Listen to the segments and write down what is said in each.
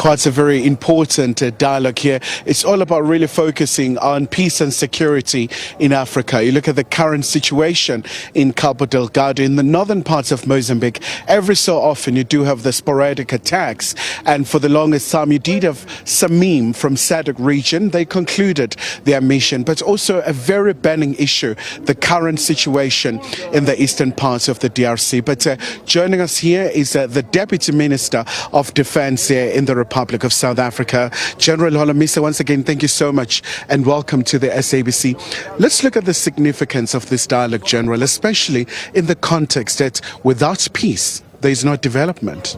quite a very important dialogue here. It's all about really focusing on peace and security in Africa. You look at the current situation in Cabo Delgado, in the northern parts of Mozambique. Every so often you do have the sporadic attacks, and for the longest time you did have Samim from SADC region. They concluded their mission, but also a very burning issue, the current situation in the eastern parts of the DRC. But joining us here is the Deputy Minister of Defense here in the Republic of South Africa, General Holomisa. Once again, thank you so much and welcome to the SABC. Let's look at the significance of this dialogue, General, especially in the context that without peace, there is no development.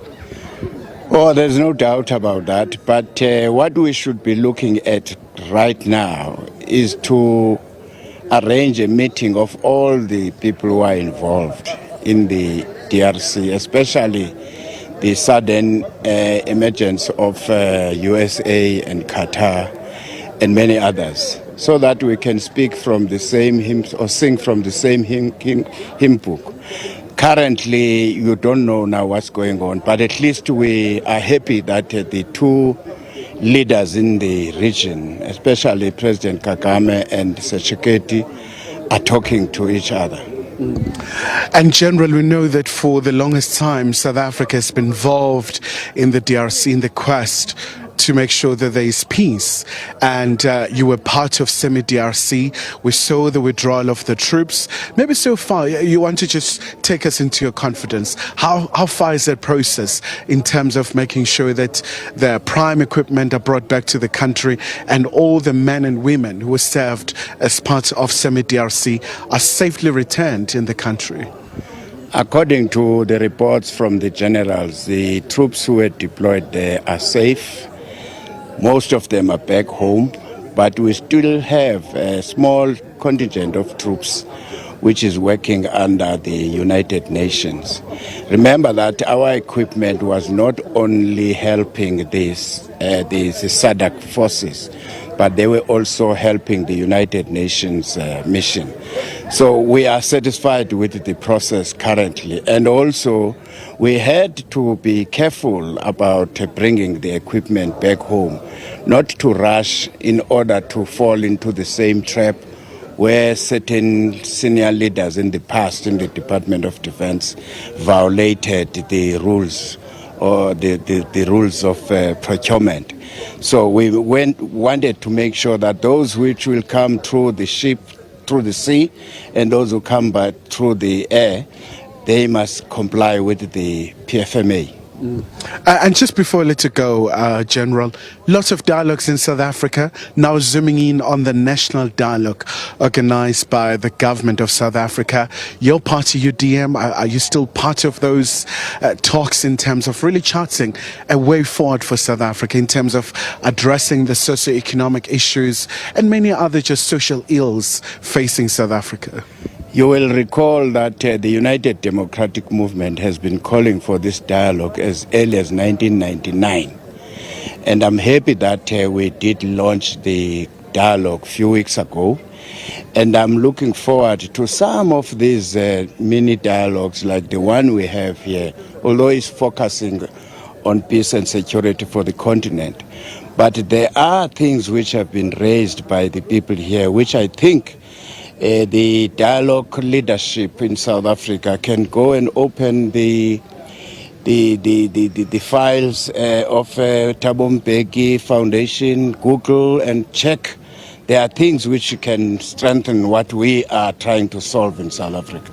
Well, there's no doubt about that. But what we should be looking at right now is to arrange a meeting of all the people who are involved in the DRC, especially the sudden emergence of USA and Qatar and many others, so that we can speak from the same hymn or sing from the same hymn book. Currently, you don't know now what's going on, but at least we are happy that the two leaders in the region, especially President Kagame and Tshisekedi, are talking to each other. And General, we know that for the longest time, South Africa has been involved in the DRC in the quest to make sure that there is peace. And you were part of semi-DRC. We saw the withdrawal of the troops. Maybe so far, you want to just take us into your confidence. How far is that process in terms of making sure that the prime equipment are brought back to the country and all the men and women who were served as part of semi-DRC are safely returned in the country? According to the reports from the generals, the troops who were deployed there are safe. Most of them are back home, but we still have a small contingent of troops which is working under the United Nations. Remember that our equipment was not only helping these SADC forces, but they were also helping the United Nations mission. So we are satisfied with the process currently. And also, we had to be careful about bringing the equipment back home, not to rush in order to fall into the same trap where certain senior leaders in the past in the Department of Defense violated the rules or the rules of procurement. So we wanted to make sure that those which will come through the ship, through the sea, and those who come back through the air, they must comply with the PFMA. And just before I let you go, General, lots of dialogues in South Africa, now zooming in on the national dialogue organized by the government of South Africa. Your party, UDM, are you still part of those talks in terms of really charting a way forward for South Africa in terms of addressing the socio-economic issues and many other just social ills facing South Africa? You will recall that the United Democratic Movement has been calling for this dialogue as early as 1999. And I'm happy that we did launch the dialogue a few weeks ago. And I'm looking forward to some of these mini dialogues like the one we have here, although it's focusing on peace and security for the continent. But there are things which have been raised by the people here, which I think the dialogue leadership in South Africa can go and open the files of Thabo Mbeki Foundation, Google, and check. There are things which can strengthen what we are trying to solve in South Africa.